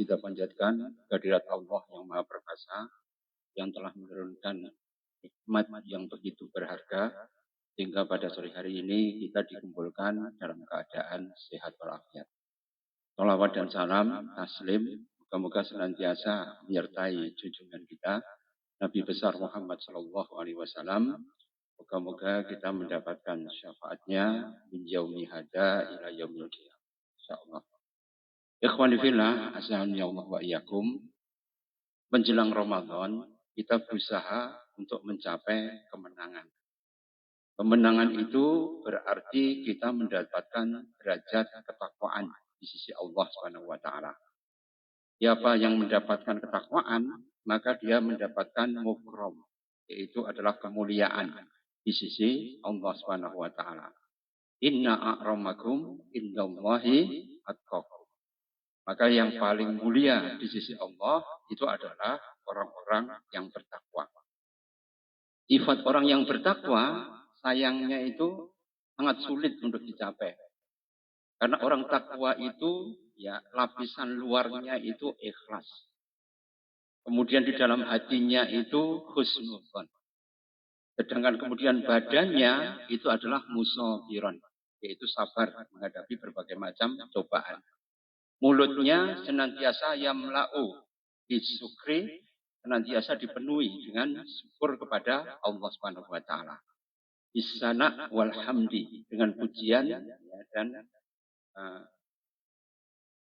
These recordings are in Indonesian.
Kita panjatkan kehadirat Allah yang Maha Perkasa yang telah menurunkan hikmat yang begitu berharga sehingga pada sore hari ini kita dikumpulkan dalam keadaan sehat walafiat. Salawat dan salam taslim moga-moga senantiasa menyertai junjungan kita Nabi besar Muhammad sallallahu alaihi wasallam. Moga-moga kita mendapatkan syafaatnya min yaumi hada ila yaumil qiyamah. Insyaallah. Ikhwani fillah, azani Allah wa iyyakum. Menjelang Ramadan, kita berusaha untuk mencapai kemenangan. Kemenangan itu berarti kita mendapatkan derajat ketakwaan di sisi Allah Subhanahu wa taala. Siapa yang mendapatkan ketakwaan, maka dia mendapatkan mukram, yaitu adalah kemuliaan di sisi Allah Subhanahu wa taala. Inna a'ramakum indallahi atqakum. Maka yang paling mulia di sisi Allah itu adalah orang-orang yang bertakwa. Sifat orang yang bertakwa sayangnya itu sangat sulit untuk dicapai. Karena orang takwa itu ya lapisan luarnya itu ikhlas. Kemudian di dalam hatinya itu husnuzon. Sedangkan kemudian badannya itu adalah musabiron, yaitu sabar menghadapi berbagai macam cobaan. Mulutnya senantiasa yamla'u bisukri, senantiasa dipenuhi dengan syukur kepada Allah Subhanahu wa taala. Bisana walhamdi, dengan pujian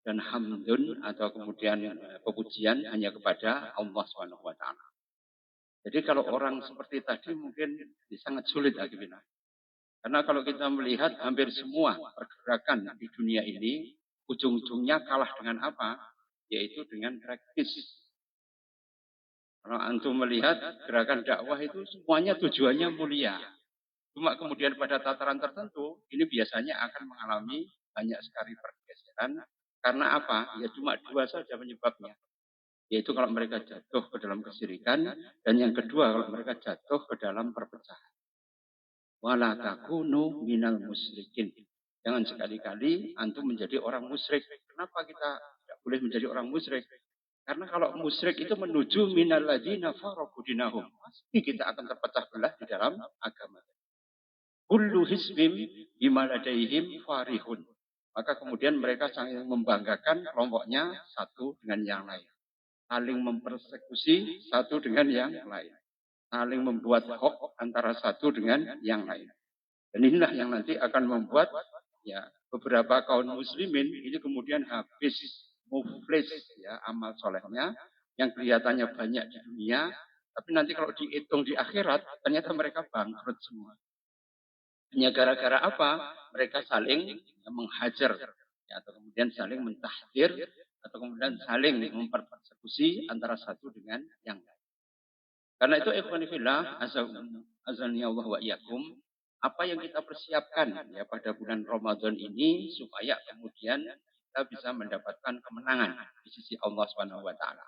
dan hamdun atau kemudian pepujian hanya kepada Allah Subhanahu wa taala. Jadi kalau orang seperti tadi mungkin sangat sulit akhirnya. Karena kalau kita melihat hampir semua pergerakan di dunia ini ujung-ujungnya kalah dengan apa? Yaitu dengan praktis. Kalau antum melihat gerakan dakwah itu semuanya tujuannya mulia. Cuma kemudian pada tataran tertentu, ini biasanya akan mengalami banyak sekali pergeseran. Karena apa? Ya cuma dua saja penyebabnya. Yaitu kalau mereka jatuh ke dalam kesyirikan. Dan yang kedua, kalau mereka jatuh ke dalam perpecahan. Wala takunu minal musyrikin. Jangan sekali-kali antum menjadi orang musyrik. Kenapa kita tidak boleh menjadi orang musyrik? Karena kalau musyrik itu menuju minal ladzina faraqu dinahum. Pasti kita akan terpecah belah di dalam agama. Kullu hisbim bima ladaihim farihun. Maka kemudian mereka saling membanggakan kelompoknya satu dengan yang lain. Saling mempersekusi satu dengan yang lain. Saling membuat hoax antara satu dengan yang lain. Dan inilah yang nanti akan membuat ya beberapa kaum muslimin ini kemudian habis muflis ya amal solehnya yang kelihatannya banyak di dunia, tapi nanti kalau dihitung di akhirat ternyata mereka bangkrut semua. Hanya gara-gara apa? Mereka saling menghajar ya, atau kemudian saling mentahdir atau kemudian saling mempersekusi antara satu dengan yang lain. Karena itu ikhwan fillah azani Allah wa iyyakum, apa yang kita persiapkan ya pada bulan Ramadan ini supaya kemudian kita bisa mendapatkan kemenangan di sisi Allah Subhanahu wa taala.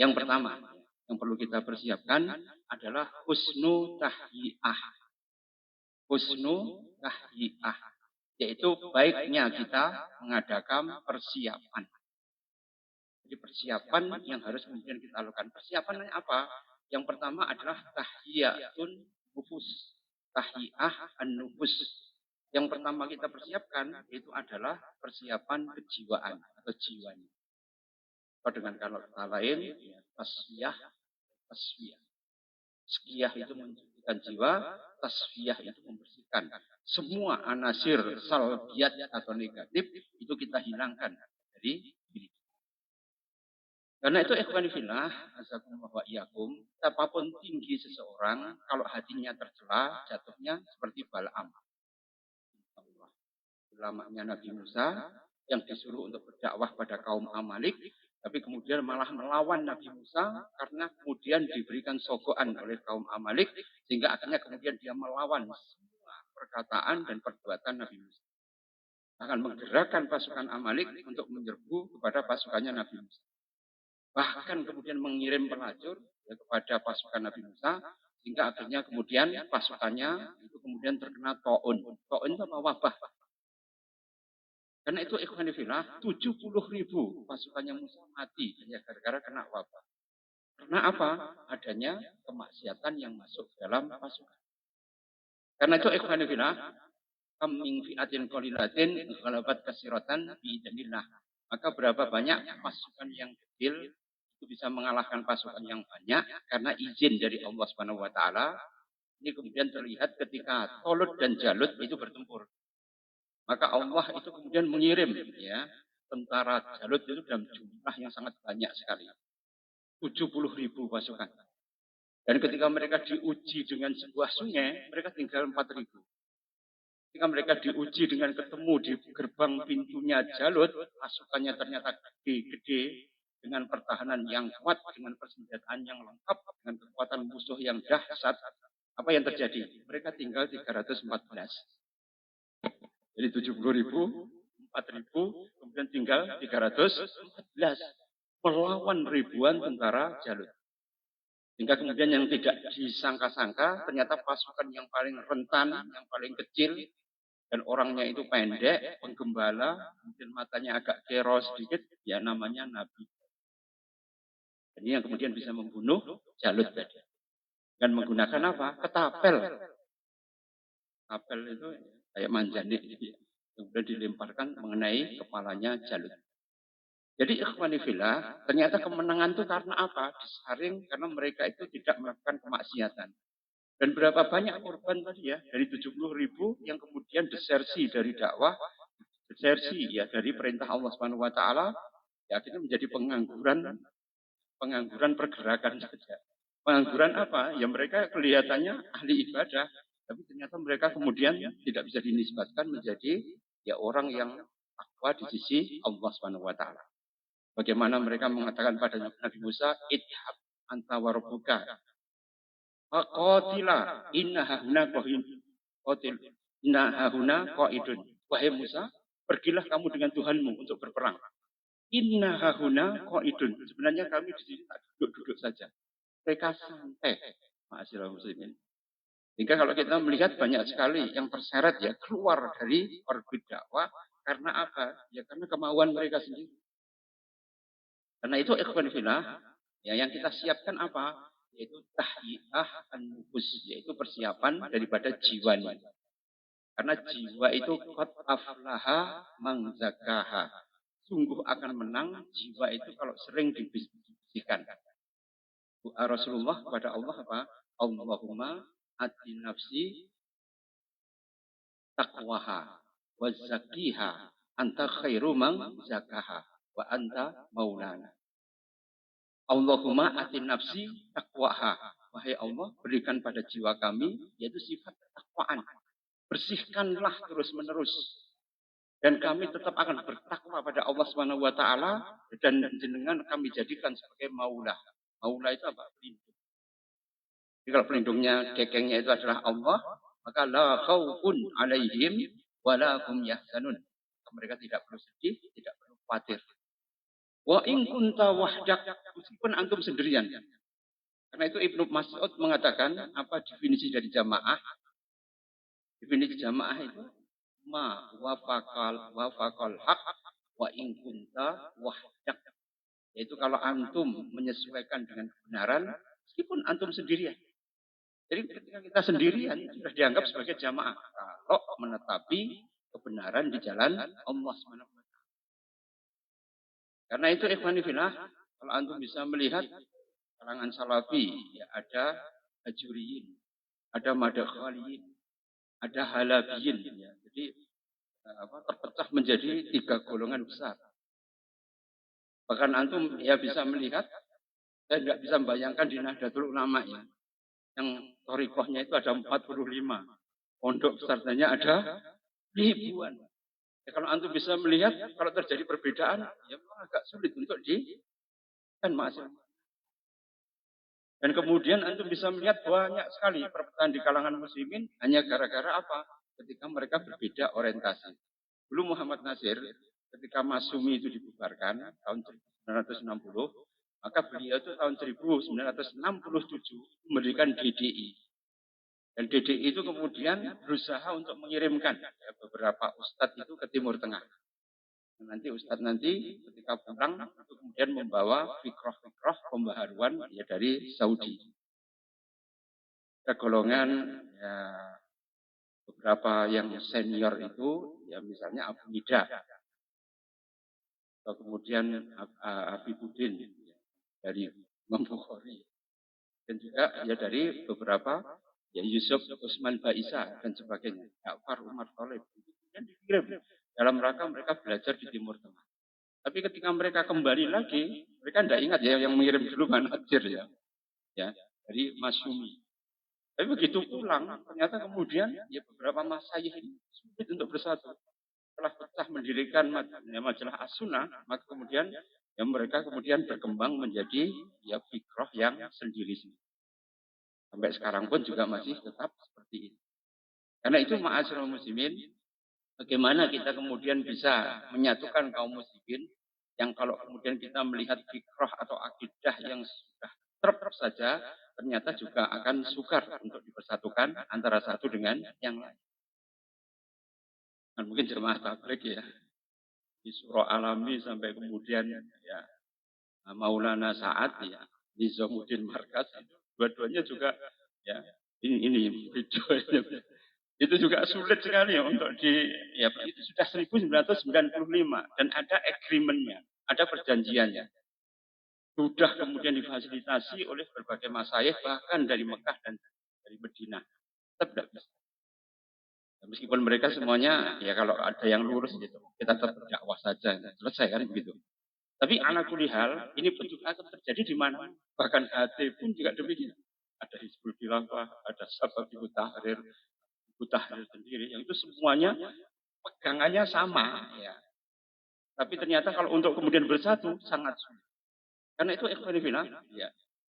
Yang pertama yang perlu kita persiapkan adalah husnu tahyi'ah. Husnu tahyi'ah, yaitu baiknya kita mengadakan persiapan. Jadi persiapan yang harus kemudian kita lakukan. Persiapannya apa? Yang pertama adalah tahiyatun nufus. Tahiyah an-nufus. Yang pertama kita persiapkan itu adalah persiapan kejiwaan atau jiwanya. Atau dengan kata lain, ya, tasfiyah. Tasfiyah itu mensucikan jiwa, tasfiyah itu membersihkan. Semua anasir salbiyat atau negatif itu kita hilangkan dari diri. Karena itu ikhwani fillah, azakumullah wa iyyakum, apapun tinggi seseorang, kalau hatinya tercela, jatuhnya seperti Bal'am. Ulamanya Nabi Musa yang disuruh untuk berdakwah pada kaum Amalik, tapi kemudian malah melawan Nabi Musa karena kemudian diberikan sogokan oleh kaum Amalik, sehingga akhirnya kemudian dia melawan semua perkataan dan perbuatan Nabi Musa. Akan menggerakkan pasukan Amalik untuk menyerbu kepada pasukannya Nabi Musa. Bahkan kemudian mengirim pelacur ya, kepada pasukan Nabi Musa, sehingga akhirnya kemudian pasukannya itu kemudian terkena ta'un. Ta'un itu apa? Wabah. Karena itu ikhwan fillah 70.000 pasukannya Musa mati hanya gara-gara kena wabah. Karena apa? Adanya kemaksiatan yang masuk dalam pasukan. Karena itu ikhwan fillah kam min fi'atin qalilatin ghalabat katsiratan biidznillah. Maka berapa banyak pasukan yang kecil itu bisa mengalahkan pasukan yang banyak karena izin dari Allah Subhanahu wa taala. Ini kemudian terlihat ketika Tolut dan Jalut itu bertempur. Maka Allah itu kemudian mengirim ya tentara Jalut itu dalam jumlah yang sangat banyak sekali. 70.000 pasukan. Dan ketika mereka diuji dengan sebuah sungai, mereka tinggal 4.000. Ketika mereka diuji dengan ketemu di gerbang pintunya Jalut, pasukannya ternyata gede-gede, dengan pertahanan yang kuat, dengan persenjataan yang lengkap, dengan kekuatan musuh yang dahsyat. Apa yang terjadi? Mereka tinggal 314. Jadi 70.000, 4.000, kemudian tinggal 314. Melawan ribuan tentara Jalut. Hingga kemudian yang tidak disangka-sangka, ternyata pasukan yang paling rentan, yang paling kecil, dan orangnya itu pendek, penggembala, mungkin matanya agak kero sedikit, ya namanya Nabi. Ini yang kemudian bisa membunuh Jalut tadi. Dan menggunakan apa? Ketapel. Ketapel itu kayak manjanik. Kemudian dilemparkan mengenai kepalanya Jalut. Jadi ikhwanifillah, ternyata kemenangan itu karena apa? Disaring karena mereka itu tidak melakukan kemaksiatan. Dan berapa banyak korban tadi ya? Dari 70.000 yang kemudian desersi dari dakwah, desersi ya dari perintah Allah Subhanahu wa taala, ya akhirnya menjadi pengangguran pergerakan saja. Pengangguran apa? Ya mereka kelihatannya ahli ibadah, tapi ternyata mereka kemudian tidak bisa dinisbatkan menjadi ya orang yang takwa di sisi Allah Subhanahu wa taala. Bagaimana mereka mengatakan pada Nabi Musa, idhab anta wa rabbuka qatila inna hahuna qatil inna hahuna qaidun. Wahai Musa, pergilah kamu dengan Tuhanmu untuk berperang. Inna hahuna qaidun. Sebenarnya kami di sini duduk-duduk saja. Mereka santai. Ma'asyiral muslimin. Sehingga kalau kita melihat banyak sekali yang terseret ya keluar dari orbit dakwah karena apa? Ya karena kemauan mereka sendiri. Karena itu ikhwan fillah, ya yang kita siapkan apa? Yaitu tahyiyah an-nufus, yaitu persiapan daripada jiwanya. Karena jiwa itu qad aflaha man zakaha. Sungguh akan menang jiwa itu kalau sering dibersihkan. Doa Rasulullah kepada Allah apa? Allahumma ati nafsi taqwaha wa zakkiha anta khairu man zakaha wa anta maulana. Allahumma atin nafsi taqwaha. Wahai Allah, berikan pada jiwa kami, yaitu sifat ketakwaan. Bersihkanlah terus-menerus. Dan kami tetap akan bertakwa pada Allah Subhanahu wa taala dan jenengan kami jadikan sebagai maula. Maula itu apa? Pelindung. Jadi kalau pelindungnya, dekengnya itu adalah Allah, maka la khaufun alaihim wa la hum yahzanun. Mereka tidak perlu sedih, tidak perlu khawatir. Wa in kunta wahdak, meskipun antum sendirian. Karena itu Ibnu Mas'ud mengatakan apa definisi dari jamaah? Definisi jamaah itu ma wafaqal haq wa in kunta wahdak. Yaitu kalau antum menyesuaikan dengan kebenaran meskipun antum sendirian. Jadi ketika kita sendirian sudah dianggap sebagai jamaah kalau menetapi kebenaran di jalan Allah Subhanahu wa taala. Karena itu ikhwani fillah, kalau antum bisa melihat kalangan salafi, ya ada ajuriyin, ada madakhaliyin, ada halabiyin. Ya. Jadi terpecah menjadi 3 golongan besar. Bahkan antum ya bisa melihat, saya tidak bisa membayangkan di Nahdlatul Ulama ya, yang thariqahnya itu ada 45, pondok pesantrennya ada ribuan. Ya, kalau antum bisa melihat, kalau terjadi perbedaan, ya memang agak sulit untuk kan masih. Dan kemudian antum bisa melihat banyak sekali perpecahan di kalangan muslimin hanya gara-gara apa? Ketika mereka berbeda orientasi. Dulu Muhammad Nasir, ketika Masumi itu dibubarkan tahun 1960, maka beliau itu tahun 1967 memberikan DDI. Dan DDI itu kemudian berusaha untuk mengirimkan ya, beberapa ustadz itu ke Timur Tengah. Nanti Ustadz nanti ketika pulang itu kemudian membawa fikroh-fikroh pembaharuan ya dari Saudi. Ada golongan ya, beberapa yang senior itu ya misalnya Abu Nida atau kemudian Abibuddin ya, dari Imam Bukhari dan juga ya dari beberapa ya Yusuf Utsman Baisa dan sebagainya. Ja'far Umar Thalib kemudian dikirim dalam rangka mereka belajar di Timur Tengah. Tapi ketika mereka kembali lagi, mereka tidak ingat ya yang mengirim dulu Manajir ya dari Masyumi. Tapi begitu pulang, ternyata kemudian ya beberapa masyayikh ini sulit untuk bersatu. Setelah pecah mendirikan majalah As-Sunnah, maka kemudian ya mereka kemudian berkembang menjadi ya fikroh yang sendiri-sendiri. Sampai sekarang pun juga masih tetap seperti ini. Karena itu ma'asyiral muslimin, bagaimana kita kemudian bisa menyatukan kaum muslimin yang kalau kemudian kita melihat fikroh atau akidah yang sudah terp saja, ternyata juga akan sukar untuk dipersatukan antara satu dengan yang lain. Dan mungkin jemaah tabligh ya, di Surah Alami sampai kemudian ya Maulana Sa'ad ya, Nizamuddin Markas, dua-duanya juga ya ini videonya. Itu juga sulit sekali ya untuk ya itu sudah 1995 dan ada agreement-nya, ada perjanjiannya. Sudah kemudian difasilitasi oleh berbagai masyayikh bahkan dari Mekah dan dari Madinah. Tetap tidak bisa. Meskipun mereka semuanya ya kalau ada yang lurus gitu, kita tetap berdakwah saja, selesai kan begitu. Tapi ala kulihal ini pun juga akan terjadi di mana? Bahkan HT pun juga demikian. Ada Hizbul Khilafah, ada Sababul Tahrir, Tahrir sendiri, yang itu semuanya pegangannya sama ya. Tapi ternyata kalau untuk kemudian bersatu sangat sulit. Karena itu ikhwanifillah, ya.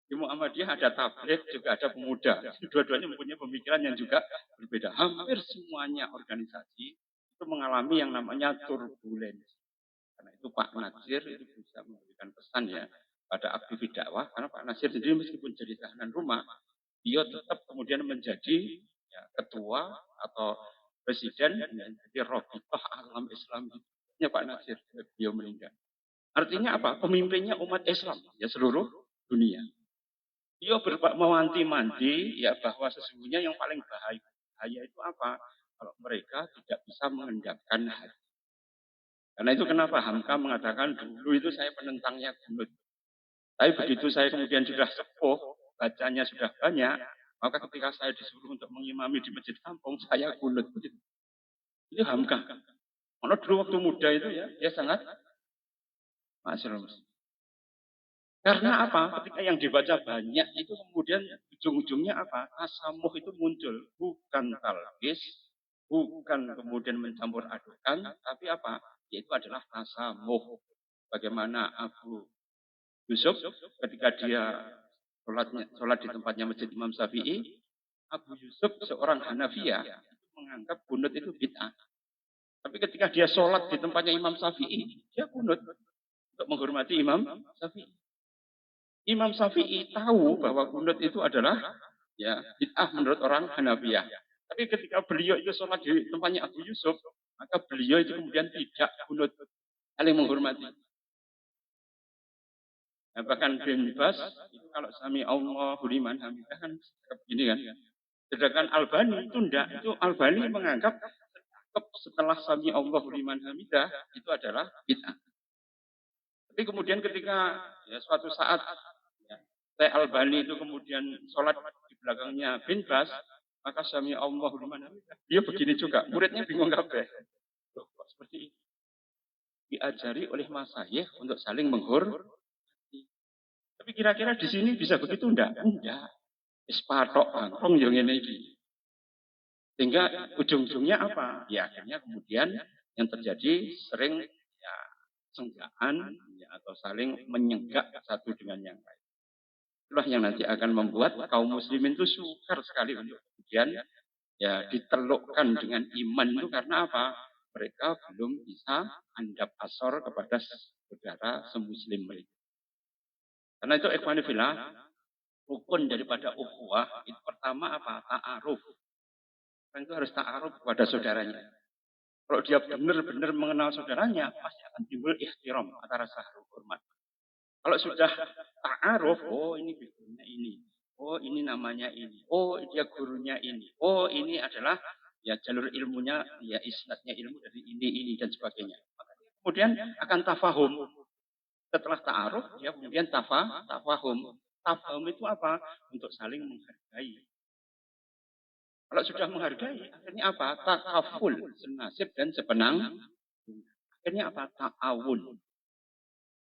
Di Muhammadiyah ada tabligh, juga ada pemuda. Dua-duanya mempunyai pemikiran yang juga berbeda. Hampir semuanya organisasi itu mengalami yang namanya turbulensi. Karena itu Pak Nasir itu bisa memberikan pesan ya pada aktivis dakwah. Karena Pak Nasir sendiri meskipun jadi tahanan rumah, dia tetap kemudian menjadi ya, ketua atau presiden dan jadi Rabithah Alam Islam. Ya Pak Nasir, beliau meninggal. Artinya apa? Pemimpinnya umat Islam, ya seluruh dunia. Dia mewanti-wanti ya bahwa sesungguhnya yang paling bahaya itu apa? Kalau mereka tidak bisa mengendapkan hati. Karena itu kenapa Hamka mengatakan dulu itu saya penentangnya gunut. Tapi begitu saya kemudian sudah sepuh, bacanya sudah banyak, maka ketika saya disuruh untuk mengimami di masjid kampung, saya gunut begitu. Itu Hamka. Karena dulu waktu muda itu ya, dia sangat masyarakat. Karena apa? Ketika yang dibaca banyak itu kemudian ujung-ujungnya apa? Tasamuh itu muncul. Bukan talbis, bukan kemudian mencampur adukan, tapi apa? Yaitu adalah tasamuh. Bagaimana Abu Yusuf ketika dia sholat di tempatnya Masjid Imam Syafi'i, Abu Yusuf seorang Hanafiyah menganggap kunut itu bid'ah. Tapi ketika dia sholat di tempatnya Imam Syafi'i, dia kunut untuk menghormati Imam Syafi'i. Imam Syafi'i tahu bahwa kunut itu adalah ya bid'ah menurut orang Hanafiyah. Tapi ketika beliau itu sholat di tempatnya Abu Yusuf, maka beliau itu kemudian tidak kunut, saling menghormati. Nah, bahkan bin Bas itu kalau sami Allahu liman hamidah kan begini kan. Sedangkan Albani itu enggak, itu Albani menganggap setelah sami Allahu liman hamidah itu adalah bid'ah. Tapi kemudian ketika ya, suatu saat Syekh Albani itu kemudian sholat di belakangnya bin Bas, maka sami Allahu liman hamidah. Dia begini juga, muridnya bingung kabeh. Loh, kok seperti ini? Diajari oleh masyayikh untuk saling menghormati. Tapi kira-kira di sini bisa begitu enggak? Enggak. Wis patok bangkrong yang ngene iki. Sehingga ujung-ujungnya apa? Ya akhirnya kemudian yang terjadi sering ya senggaan ya, atau saling menyenggak satu dengan yang lain. Itulah yang nanti akan membuat kaum muslimin itu sukar sekali untuk kemudian ya ditelukkan dengan iman itu karena apa? Mereka belum bisa andap asor kepada saudara semuslim mereka. Karena itu ikhwanifillah, rukun daripada ukhuwah itu pertama apa? Ta'aruf. Orang itu harus ta'aruf kepada saudaranya. Kalau dia benar-benar mengenal saudaranya, pasti akan timbul ihtiram antara rasa hormat. Kalau sudah ta'aruf, oh ini gurunya ini, oh ini namanya ini, oh dia gurunya ini, oh ini adalah ya jalur ilmunya, ya isnadnya ilmu dari ini dan sebagainya. Kemudian akan tafahum. Setelah ta'aruf, ya kemudian tafahum. Tafahum itu apa? Untuk saling menghargai. Kalau sudah menghargai, akhirnya apa? Takaful, senasib dan sepenang. Akhirnya apa? Ta'awun.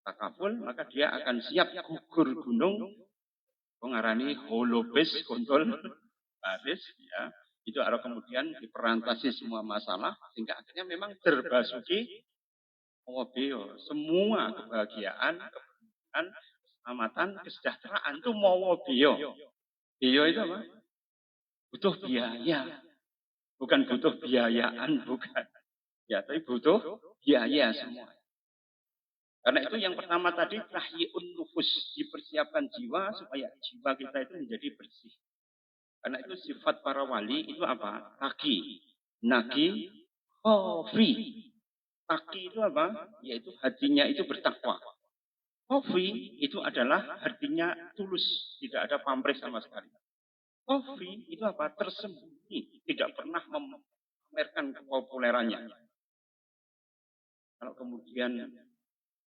Takaful, maka dia akan siap gugur gunung, mengarani holobes, kontol, baris, ya. Itu harus kemudian diperantasi semua masalah, sehingga akhirnya memang terbasuki mawabio. Semua kebahagiaan, kebahagiaan, keselamatan, kesejahteraan itu mawabio. Bio itu apa? Butuh biaya. Bukan butuh biayaan, bukan. Ya, tapi butuh biaya semua. Karena itu yang pertama tadi, tahyi'un nufus. Dipersiapkan jiwa supaya jiwa kita itu menjadi bersih. Karena itu sifat para wali itu apa? Taki. Naki. Khofi. Taki itu apa? Yaitu hatinya itu bertakwa. Khofi itu adalah hatinya tulus. Tidak ada pamrih sama sekali. Khofi itu apa? Tersembunyi. Tidak pernah memamerkan kepopulerannya. Kalau kemudian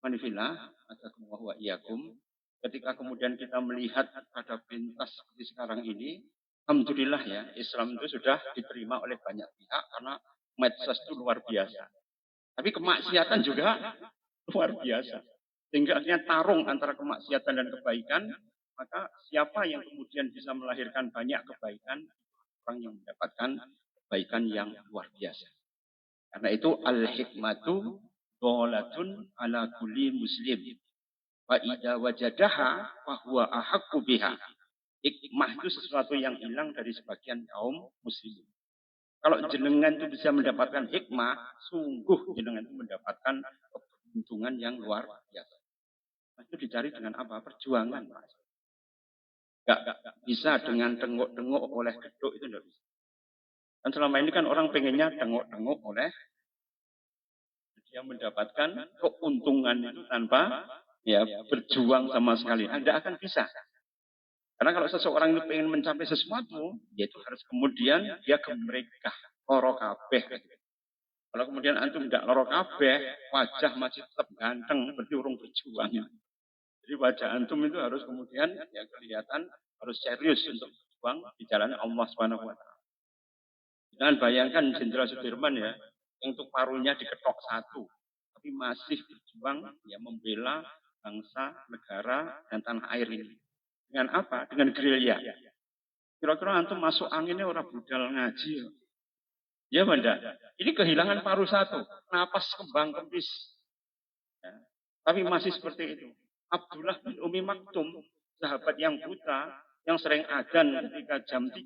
manifillah, azakumullah wa iyyakum, ketika kemudian kita melihat ada pentas seperti sekarang ini, alhamdulillah ya, Islam itu sudah diterima oleh banyak pihak karena medsos itu luar biasa. Tapi kemaksiatan juga luar biasa. Sehingga akhirnya tarung antara kemaksiatan dan kebaikan, maka siapa yang kemudian bisa melahirkan banyak kebaikan, orang yang mendapatkan kebaikan yang luar biasa. Karena itu al-hikmatu dolatun ala kulli muslim. Wa idza wajadaha fahuwa ahaqqu biha. Hikmah itu sesuatu yang hilang dari sebagian kaum muslimin. Kalau jenengan itu bisa mendapatkan hikmah, sungguh jenengan itu mendapatkan keberuntungan yang luar biasa. Itu dicari dengan apa? Perjuangan. Gak bisa dengan tengok-tengok oleh geduk, itu tidak bisa. Dan selama ini kan orang pengennya tengok-tengok oleh, dia mendapatkan keuntungan itu tanpa ya berjuang sama sekali. Anda akan bisa. Karena kalau seseorang itu pengen mencapai sesuatu, yaitu harus kemudian dia gemrekah, loro kabeh. Kalau kemudian antum tidak loro kabeh, wajah masih tetap ganteng, berarti orang berjuang. Jadi wajah antum itu harus kemudian ya kelihatan harus serius untuk berjuang di jalan Allah Subhanahu wa taala. Jangan bayangkan Jenderal Sudirman ya, yang untuk paruhnya diketok satu, tapi masih berjuang ya membela bangsa, negara dan tanah air ini. Dengan apa? Dengan gerilya. Kira-kira antum masuk anginnya orang budal ngaji. Ya benda. Ini kehilangan paruh satu, napas kembang kempis. Ya. Tapi masih seperti itu. Abdullah bin Umi Maktum, sahabat yang buta, yang sering adzan ketika jam 3.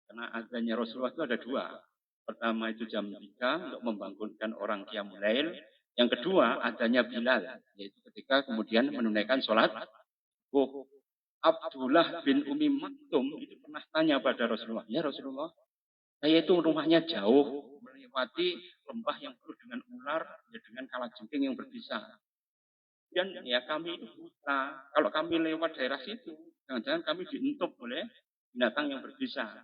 Karena adzannya Rasulullah itu ada 2. Pertama itu jam 3 untuk membangunkan orang qiyamul lail. Yang kedua adzannya Bilal, yaitu ketika kemudian menunaikan sholat. Abdullah bin Umi Maktum itu pernah tanya pada Rasulullah, ya Rasulullah, saya itu rumahnya jauh, melewati lembah yang penuh dengan ular, ya dengan kalajengking yang berbisa. Dan ya kami itu buta, kalau kami lewat daerah situ, jangan-jangan kami dientup oleh binatang yang berbisa.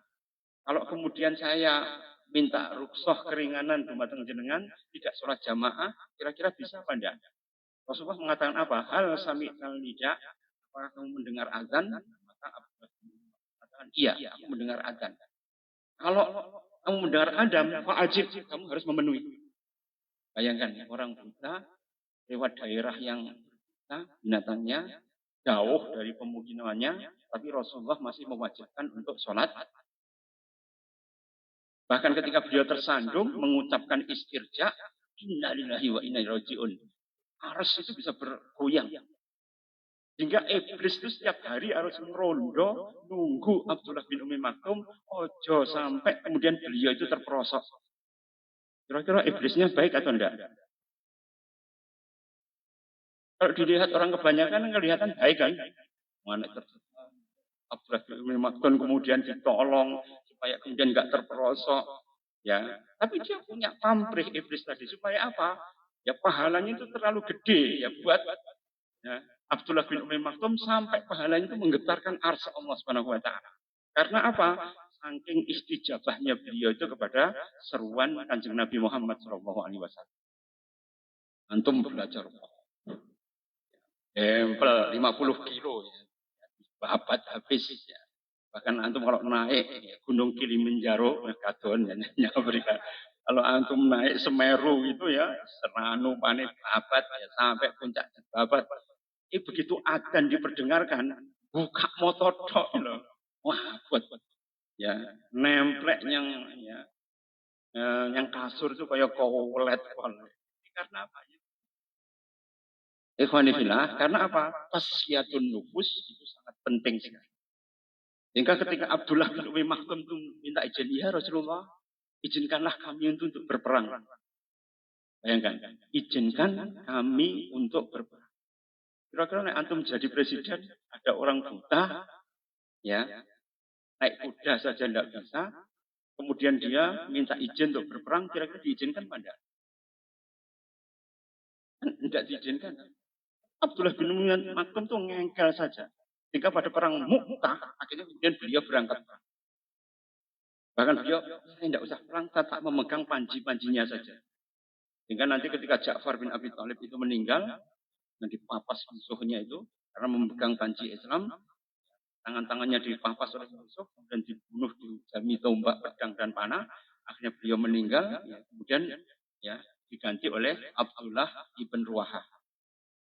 Kalau kemudian saya minta rukhsah keringanan dumateng jenengan, tidak sholat jamaah, kira-kira bisa apa enggak? Rasulullah mengatakan apa? Hal sami'tal nida, apakah kamu mendengar azan? Maka mengatakan iya, aku mendengar azan. Kalau kamu mendengar adam, wajib kamu harus memenuhi. Bayangkan orang buta lewat daerah yang binatangnya jauh dari pemukimannya, tapi Rasulullah masih mewajibkan untuk sholat. Bahkan ketika beliau tersandung mengucapkan istirja, innalillahi wa inna ilaihi raji'un. Ars itu bisa bergoyang. Hingga iblis itu setiap hari harus merondo nunggu Abdullah bin Umi Maktum ojo sampai kemudian beliau itu terperosok. Kira-kira iblisnya baik atau enggak? Kalau dilihat orang kebanyakan kelihatan baik kan? Mana Abdullah bin Umi Maktum kemudian ditolong supaya kemudian enggak terperosok. Ya, tapi dia punya pamrih iblis tadi supaya apa? Ya pahalanya itu terlalu gede ya buat ya, Abdullah bin Umi Maktum sampai pahalanya itu menggetarkan arsy Allah Subhanahu wa taala. Karena apa? Saking istijabahnya beliau itu kepada seruan Kanjeng Nabi Muhammad sallallahu alaihi wasallam. Antum belajar tempel 50 kilo ya. Babat habis ya. Bahkan antum kalau naik ya, Gunung Kilimanjaro kadon ya, berikan. Kalau antum naik Semeru itu ya Seranu panik babat ya sampai puncak babat. Begitu adzan diperdengarkan, buka motor tok loh. Wah, buat ya nemplek yang kasur itu kayak kolet. Karena apa ya? Ikhwanifillah, karena apa? Tasyatun nufus itu sangat penting sekali. Sehingga ketika Abdullah bin Umi Maktum itu minta izin, ya Rasulullah, izinkanlah kami untuk berperang. Bayangkan, izinkan kami untuk berperang. Kira-kira antum jadi presiden, ada orang buta, ya, naik kuda saja tidak bisa, kemudian dia minta izin untuk berperang, kira-kira diizinkan pada? Tidak diizinkan. Abdullah bin Umi Maktum itu ngengkel saja. Jika pada perang Mu'tah, akhirnya kemudian beliau berangkat. Bahkan beliau, saya tidak usah perang, tetap memegang panji-panjinya saja. Sehingga nanti ketika Ja'far bin Abi Thalib itu meninggal, dan dipapas musuhnya itu, karena memegang panji Islam, tangan-tangannya dipapas oleh musuh, kemudian dibunuh di jami tombak, pedang, dan panah. Akhirnya beliau meninggal, ya, kemudian ya diganti oleh Abdullah ibn Ruwahah.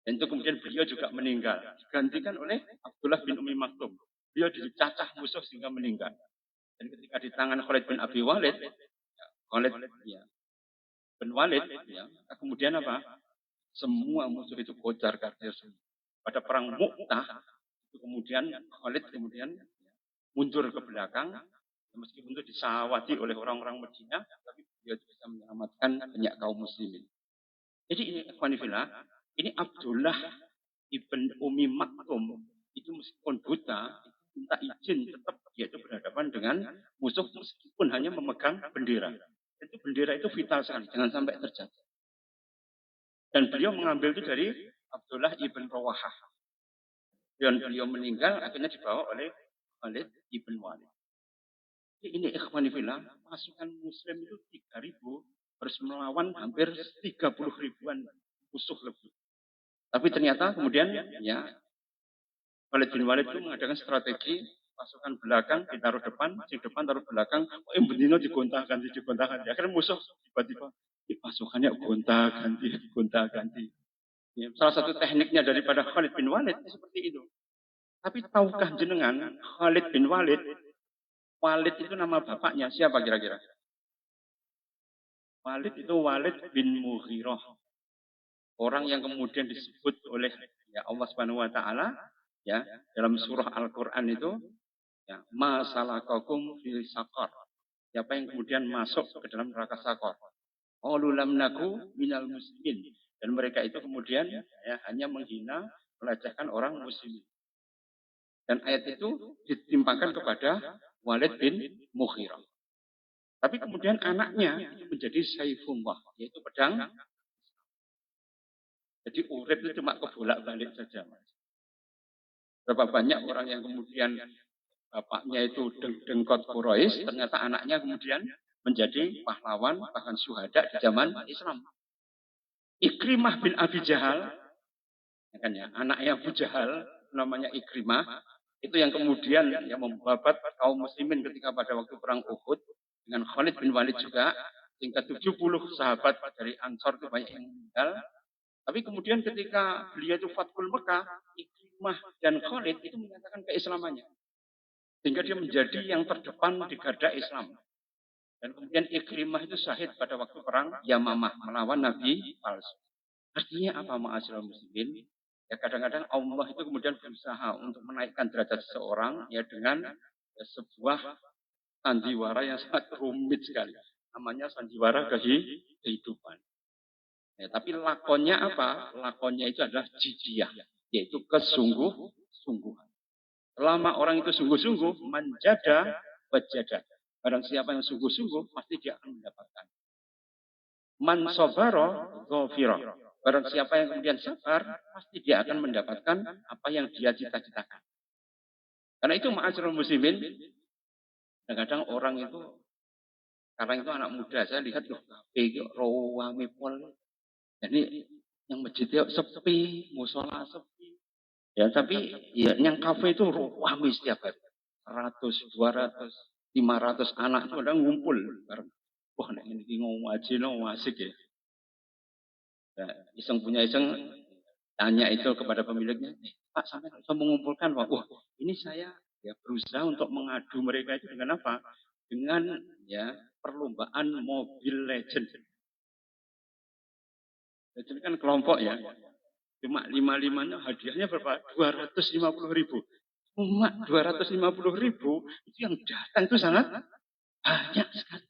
Dan itu kemudian beliau juga meninggal. Digantikan oleh Abdullah bin Umi Maktum. Beliau dicacah musuh sehingga meninggal. Dan ketika di tangan Khalid bin Abi Walid, Khalid ya, bin Walid, ya, kemudian apa? Semua musuh itu kocar kacir semua. Pada perang Mu'tah, itu kemudian Khalid kemudian mundur ke belakang, meskipun itu disawati oleh orang-orang Madinah, tapi dia bisa menyelamatkan banyak kaum muslimin. Jadi ini ikhwanifillah, ini Abdullah ibn Umi Maktum itu meskipun buta, minta izin tetap dia itu berhadapan dengan musuh meskipun hanya memegang bendera. Itu bendera itu vital sekali, jangan sampai terjadi. Dan beliau mengambil itu dari Abdullah ibn Rawahah. Dan beliau meninggal akhirnya dibawa oleh Khalid ibn Walid. Jadi ini ikhwanifillah, pasukan muslim itu 3.000 harus melawan hampir 30.000-an musuh lebih. Tapi ternyata kemudian ya Khalid bin Walid itu mengadakan strategi pasukan belakang ditaruh depan, si depan taruh belakang, bendino digonta-ganti. Akhirnya musuh tiba-tiba pasukannya gonta-ganti. Ya, salah satu tekniknya daripada Khalid bin Walid seperti itu. Tapi tahukah jenengan Khalid bin Walid? Walid itu nama bapaknya siapa kira-kira? Walid itu Walid bin Mughirah. Orang yang kemudian disebut oleh ya Allah Subhanahu wa taala ya dalam surah Al-Qur'an itu ya masalakakum fil saqar. Siapa yang kemudian masuk ke dalam neraka Saqar? Qalu lam naku minal muslimin. Dan mereka itu kemudian ya hanya menghina, melecehkan orang muslim. Dan ayat itu ditimpakan kepada Walid bin Mughirah. Tapi kemudian anaknya itu menjadi Saifullah, yaitu pedang. Jadi urip itu cuma kebolak-balik saja. Berapa banyak orang yang kemudian bapaknya itu dengkot Quraisy, ternyata anaknya kemudian menjadi pahlawan, bahkan syuhada di zaman Islam. Ikrimah bin Abi Jahal, ya kan ya, anaknya Abu Jahal, namanya Ikrimah, itu yang kemudian yang membabat kaum muslimin ketika pada waktu perang Uhud, dengan Khalid bin Walid juga, hingga 70 sahabat dari Ansor itu banyak yang meninggal. Tapi kemudian ketika beliau itu Fathul Mekah, Ikrimah dan Khalid itu menyatakan keislamannya. Sehingga dia menjadi yang terdepan di garda Islam. Dan kemudian Ikrimah itu syahid pada waktu perang Yamamah melawan Nabi palsu. Artinya apa ma'asyiral muslimin? Ya kadang-kadang Allah itu kemudian berusaha untuk menaikkan derajat seseorang ya dengan sebuah sandiwara yang sangat rumit sekali. Namanya sandiwara kehidupan. Ya, tapi lakonnya apa? Lakonnya itu adalah jijiyah, yaitu kesungguh-sungguhan. Selama orang itu sungguh-sungguh, manjada wajada. Barang siapa yang sungguh-sungguh, pasti dia akan mendapatkan. Man sabara ghafira. Barang siapa yang kemudian sabar, pasti dia akan mendapatkan apa yang dia cita-citakan. Karena itu ma'asyiral muslimin, kadang-kadang orang itu, sekarang itu anak muda, saya lihat loh, kafe rame pol. Jadi yang masjidnya sepi, musola sepi. Ya, tapi ya yang kafe itu rame setiap hari. 100, 200, 500 anak itu ada ngumpul bareng. Wah, ini ngomong aja no asik ya. Nah, iseng punya iseng tanya itu kepada pemiliknya, Pak sampai bisa mengumpulkan Pak. Wah, ini saya ya berusaha untuk mengadu mereka itu dengan apa? Dengan ya perlombaan mobil legend. Legend kan kelompok ya. Cuma lima-limanya hadiahnya berapa? 250.000. Cuma 250.000 itu yang datang itu sangat banyak sekali.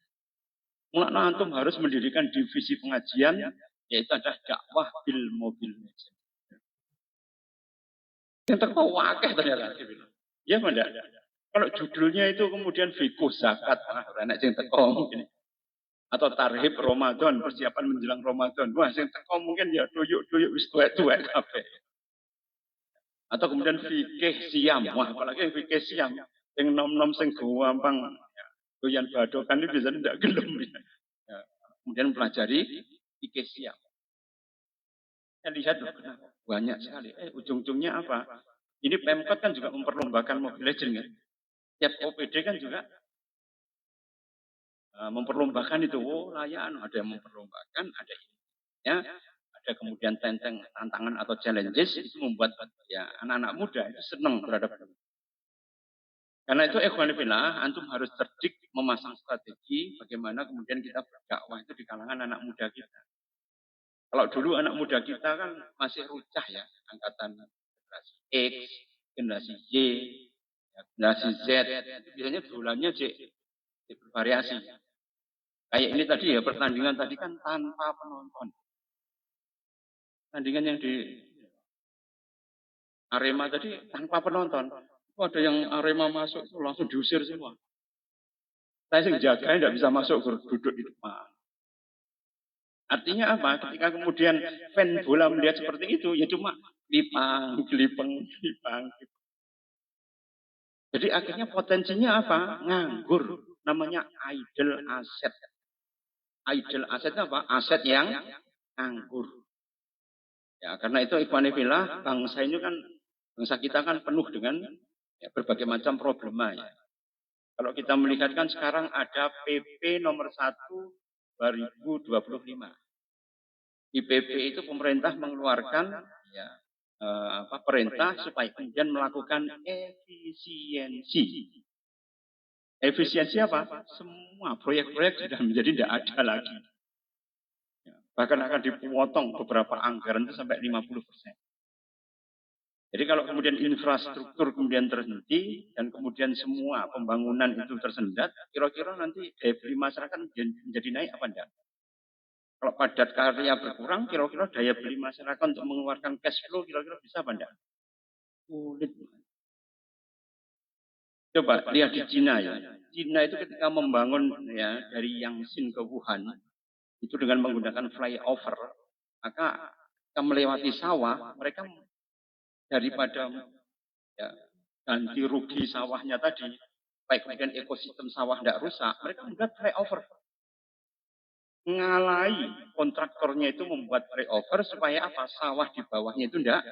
Mulai antum harus mendirikan divisi pengajian yaitu adalah dakwah bil mobil legend. Yang teko wakeh ternyata. Ya enggak? Kalau judulnya itu kemudian fikih zakat, anak yang teko mungkin. Atau tarhib Ramadan, persiapan menjelang Ramadan. Wah, yang teko mungkin ya tuyuk-tuyuk wis tuwek-tuwek kabeh. Atau kemudian fikih siam. Wah, apalagi fikih siam. Yang nom-nom sing gampang doyan badokan itu biasanya tidak gelem. Ya. Kemudian pelajari fikih siam. Saya lihat loh, banyak sekali. Ujung-ujungnya apa? Ini Pemkot kan juga memperlombakan Mobile Legends kan. Tiap OPD kan juga memperlombakan itu. Oh, layan ada yang memperlombakan, ada ya, ada kemudian tenteng tantangan atau challenges itu membuat ya anak-anak muda itu senang terhadap itu. Karena itu ikhwan fillah, antum harus cerdik memasang strategi bagaimana kemudian kita berdakwah itu di kalangan anak muda kita. Kalau dulu anak muda kita kan masih rucah ya, angkatan generasi X, generasi Y, generasi Z, biasanya bulannya bervariasi. Kayak ini tadi ya, pertandingan tadi kan tanpa penonton. Pertandingan yang di Arema tadi tanpa penonton. Ada yang Arema masuk langsung diusir semua. Saya sih jaga tidak bisa masuk duduk di depan. Artinya apa? Ketika kemudian fan bola melihat seperti itu, ya cuma lipang. Jadi akhirnya potensinya apa? Nganggur. Namanya idle asset. Idle asset apa? Aset yang nganggur. Ya, karena itu ikhwan fillah, bangsa kita kan penuh dengan ya, berbagai macam problema ya. Kalau kita melihat kan sekarang ada PP nomor 1 2025. Di PP itu pemerintah mengeluarkan ya, perintah supaya kemudian melakukan efisiensi. Efisiensi apa? Semua proyek-proyek sudah menjadi tidak ada lagi. Bahkan akan dipotong beberapa anggaran itu sampai 50%. Jadi kalau kemudian infrastruktur kemudian terhenti dan kemudian semua pembangunan itu tersendat, kira-kira nanti daya beli masyarakat menjadi naik apa enggak? Kalau padat karya berkurang, kira-kira daya beli masyarakat untuk mengeluarkan cash flow kira-kira bisa apa enggak? Sulit. Coba lihat di Cina ya. Cina itu ketika membangun ya dari Yangtze ke Wuhan itu dengan menggunakan flyover, maka ketika melewati sawah, mereka daripada ya, ganti rugi sawahnya tadi, baik kemudian ekosistem sawah tidak rusak, mereka membuat flyover. Ngalai kontraktornya itu membuat flyover supaya apa? Sawah di bawahnya itu tidak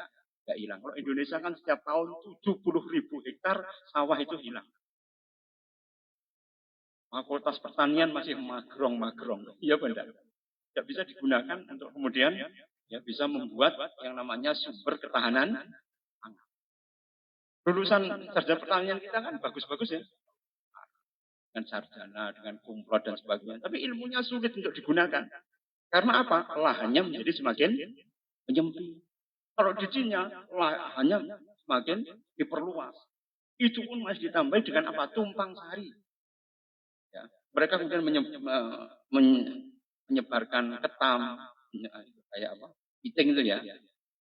hilang. Kalau Indonesia kan setiap tahun 70.000 hektar sawah itu hilang. Fakultas pertanian masih magrong. Iya benar. Tidak bisa digunakan untuk kemudian ya bisa membuat yang namanya sumber ketahanan. Lulusan sarjana pertanian kita kan bagus-bagus ya. Dengan sarjana, dengan kumlot dan sebagainya. Tapi ilmunya sulit untuk digunakan. Karena apa? Lahannya menjadi semakin menyempit. Kalau di Cina, lahannya semakin diperluas. Itu pun masih ditambah dengan apa? Tumpang sari. Ya. Mereka kemudian menyebarkan ketam, kayak apa? Piting itu ya.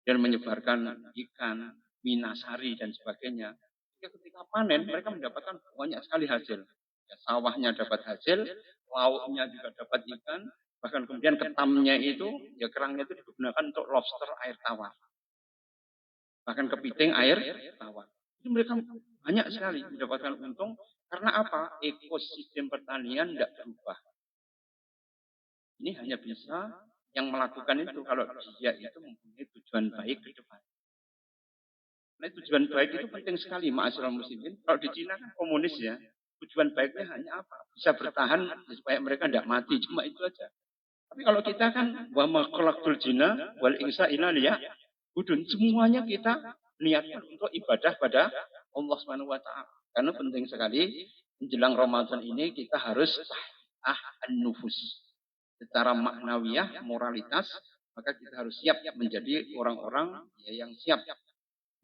Dan menyebarkan ikan, minasari dan sebagainya. Ketika panen, mereka mendapatkan banyak sekali hasil. Ya, sawahnya dapat hasil, lauknya juga dapat ikan, bahkan kemudian ketamnya itu, ya kerangnya itu digunakan untuk lobster air tawar. Bahkan kepiting air tawar. Itu mereka banyak sekali mendapatkan untung karena apa? Ekosistem pertanian tidak berubah. Ini hanya bisa yang melakukan itu kalau dia itu mempunyai tujuan baik ke depan. Nah, tujuan baik itu penting sekali, ma'asyiral muslimin. Kalau di Cina kan komunis ya, tujuan baiknya hanya apa? Bisa bertahan supaya mereka tidak mati, cuma itu aja. Tapi kalau kita kan wa ma khalaqtul jinna wal insa illa liya'budun. Semuanya kita niatkan untuk ibadah pada Allah Subhanahu wa taala. Karena penting sekali menjelang Ramadan ini kita harus an-nufus. Secara maknawiyah, moralitas, maka kita harus siap menjadi orang-orang ya, yang siap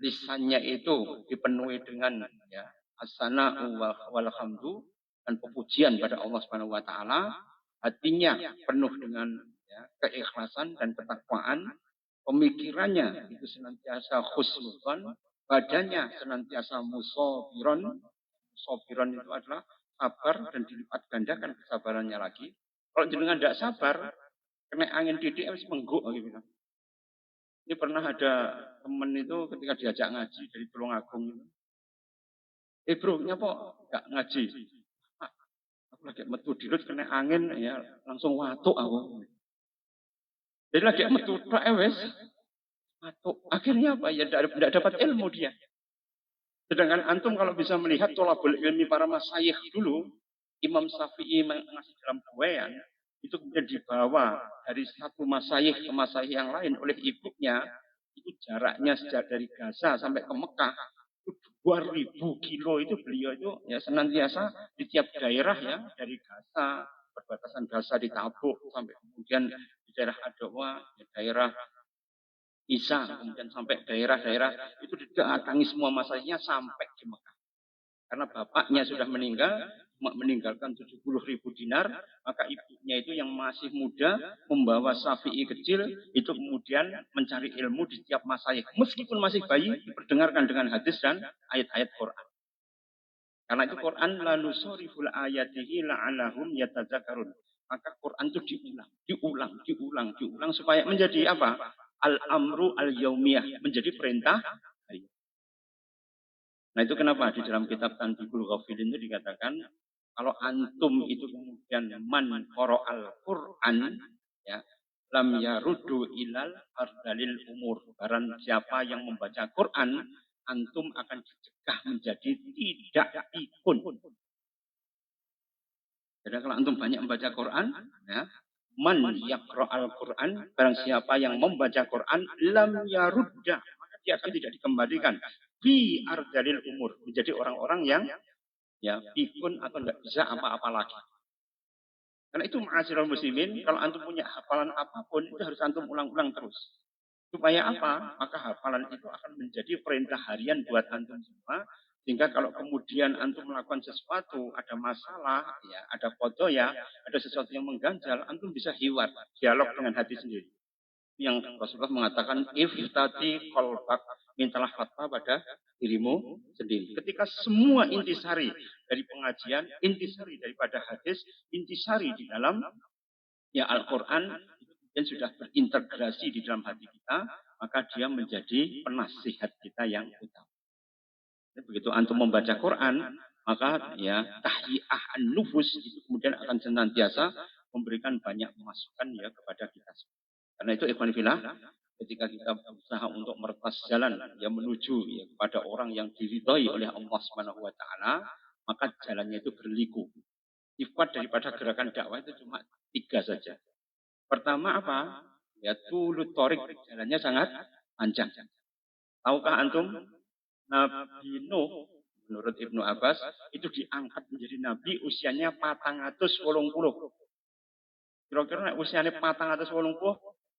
lisannya itu dipenuhi dengan ya as-sana'u wal hamdu dan pujian pada Allah Subhanahu wa taala, hatinya penuh dengan ya, keikhlasan dan ketakwaan, pemikirannya itu senantiasa khusnudzon, badannya senantiasa musabiron. Musabiron itu adalah sabar dan dilipat gandakan kesabarannya lagi. Kalau jenengan tidak sabar, kena angin didik harus mengguk gitu. Ini pernah ada teman itu ketika diajak ngaji dari Tulungagung itu. Bro, nyapa gak ngaji? Ah, aku lagi metu dirut kena angin ya langsung watuk aku. Jadi lagi metu tak wes watuk. Akhirnya apa? Ya tidak dapat ilmu dia. Sedangkan antum kalau bisa melihat tolabul ilmi para masyayikh dulu, Imam Syafi'i masih dalam buayan, itu kemudian dibawa dari satu masyayikh ke masyayikh yang lain oleh ibunya, itu jaraknya sejak dari Gaza sampai ke Mekah, itu 2000 kilo itu beliau itu ya senantiasa di tiap daerah ya, dari Gaza, perbatasan Gaza di Tabuk, sampai kemudian di daerah Adawa, di daerah Isa, kemudian sampai daerah-daerah, itu didatangi semua masyayiknya sampai di Mekah. Karena bapaknya sudah meninggalkan 70.000 dinar, maka ibunya itu yang masih muda membawa Syafi'i kecil itu kemudian mencari ilmu di setiap masyayikh. Meskipun masih bayi, diperdengarkan dengan hadis dan ayat-ayat Quran. Karena itu Quran la nusariful ayatihi la'allahum yatadzakkarun. Maka Quran itu diulang supaya menjadi apa? Al-amru al-yaumiyah, menjadi perintah. Nah itu kenapa di dalam kitab Tanbihul Ghafilin itu dikatakan kalau antum itu kemudian man qara'al Qur'an ya lam yarudu ilal ardalil umur. Barang siapa yang membaca Quran, antum akan dicegah menjadi tidak pikun. Jadi kalau antum banyak membaca Quran, ya, man yaqra'al Quran, barang siapa yang membaca Quran lam yarudda, maka dia akan tidak dikembalikan fi ardalil umur, menjadi orang-orang yang ya pikun atau tidak bisa apa-apa lagi. Karena itu ma'asyiral muslimin, kalau antum punya hafalan apapun itu harus antum ulang-ulang terus. Supaya apa? Maka hafalan itu akan menjadi perintah harian buat antum semua. Sehingga kalau kemudian antum melakukan sesuatu, ada masalah, ya, ada ya, ada sesuatu yang mengganjal, antum bisa hiwar, dialog dengan hati sendiri. Yang Rasulullah mengatakan iftati qalbak, mintalah fatwa pada dirimu sendiri. Ketika semua intisari dari pengajian, intisari daripada hadis, intisari di dalam ya Al-Qur'an dan sudah berintegrasi di dalam hati kita, maka dia menjadi penasihat kita yang utama. Begitu antum membaca Quran, maka ya tahyi'ah an-nufus itu kemudian akan senantiasa memberikan banyak masukan ya kepada kita semua. Karena itu ikhwan fillah, ketika kita berusaha untuk meretas jalan yang menuju ya, kepada orang yang diridhai oleh Allah Subhanahu wa taala, maka jalannya itu berliku. Sifat daripada gerakan dakwah itu cuma 3 saja. Pertama apa? Ya tulut torik, jalannya sangat panjang. Tahukah antum Nabi Nuh menurut Ibnu Abbas itu diangkat menjadi nabi usianya 480. Kira-kira usianya 480,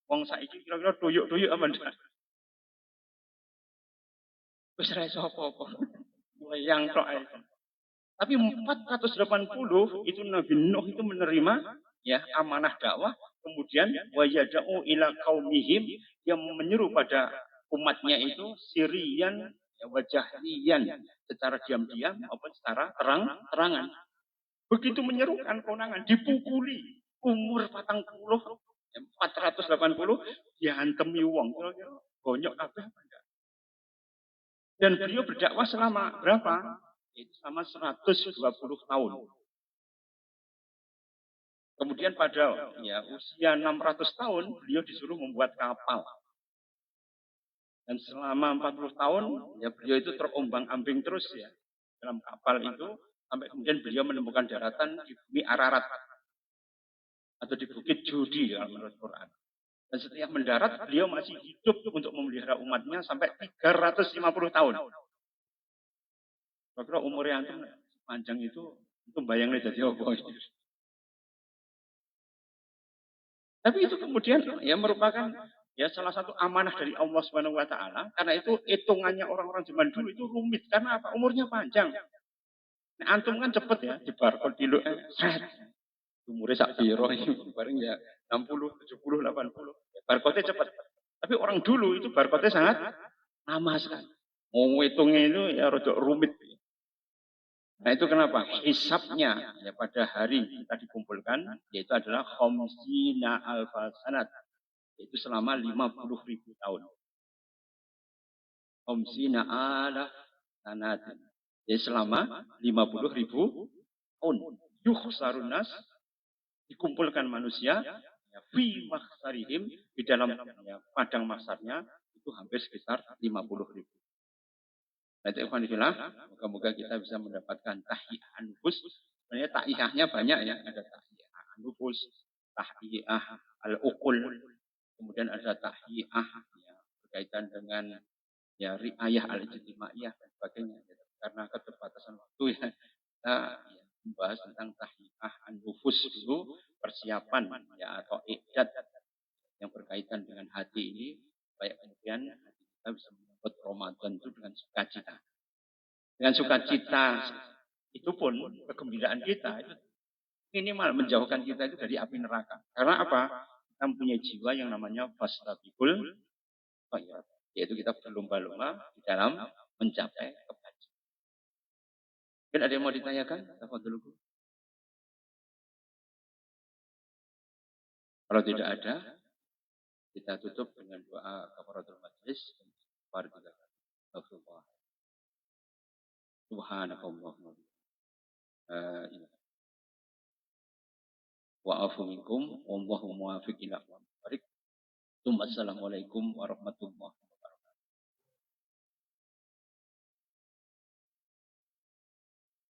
wong saiki kira-kira doyuk-doyuk apa ndak? Wis ra iso apa-apa. Wayang tok ae. Tapi 480 itu Nabi Nuh itu menerima ya amanah dakwah, kemudian wayada'u ila qaumihim yang menyeru pada umatnya itu sirian ya wajahlian secara diam-diam maupun secara terang-terangan. Begitu menyerukan kewenangan, dipukuli. Umur 480, dihantemi wong. Kira-kira bonyok kabeh apa enggak? Dan beliau berdakwah selama berapa? Itu selama 120 tahun. Kemudian pada usia 600 tahun, beliau disuruh membuat kapal. Dan selama 40 tahun, beliau itu terombang-ambing terus ya dalam kapal itu, sampai kemudian beliau menemukan daratan di bumi Ararat atau di Bukit Judi dalam menurut Quran. Dan setiap mendarat, beliau masih hidup untuk memelihara umatnya sampai 350 tahun. Kira-kira umurnya antum panjang itu bayangnya jadi apa? Tapi itu kemudian merupakan salah satu amanah dari Allah Subhanahu wa taala, karena itu hitungannya orang-orang zaman dulu itu rumit karena apa? Umurnya panjang. Nah, antum kan cepet ya di barcode di set. Umurnya sak piro bareng ya 60, 70, 80. Barcode cepet. Tapi orang dulu itu barcode sangat lama sekali. Mau ngitungnya itu ya rada rumit. Nah itu kenapa? Hisabnya pada hari kita dikumpulkan yaitu adalah khamsina alfa sanat. Yaitu selama 50.000 tahun. Khamsina ala sanat. Jadi selama 50.000 tahun. Yukhsarun nas, dikumpulkan manusia fi makhsarihim, di dalam padang mahsyarnya itu hampir sekitar 50.000. Nah, itu moga-moga kita bisa mendapatkan tahiyah nufus. Sebenarnya tahiyahnya banyak ya, ada tahiyah nufus, tahiyah al-uqul, kemudian ada tahiyah berkaitan dengan riayah al-ijtimaiyah dan sebagainya. Karena keterbatasan waktu ya, kita membahas tentang tahiyah an-nufus dulu, persiapan atau iqdad yang berkaitan dengan hati ini, supaya kemudian hati kita bisa menyambut Ramadan itu dengan sukacita. Dengan sukacita itu pun kegembiraan kita itu minimal menjauhkan kita itu dari api neraka. Karena apa? Kita mempunyai jiwa yang namanya fastabiqul khairat, yaitu kita berlomba-lomba di dalam mencapai kebajikan. Mungkin ada yang mau ditanyakan? Tafadhol. Kalau tidak ada, kita tutup dengan doa kafaratul majlis. Subhanakallahumma wa afu minkum wallahu muwaffiq ila aqwamit thoriq. Assalamualaikum warahmatullahi wabarakatuh.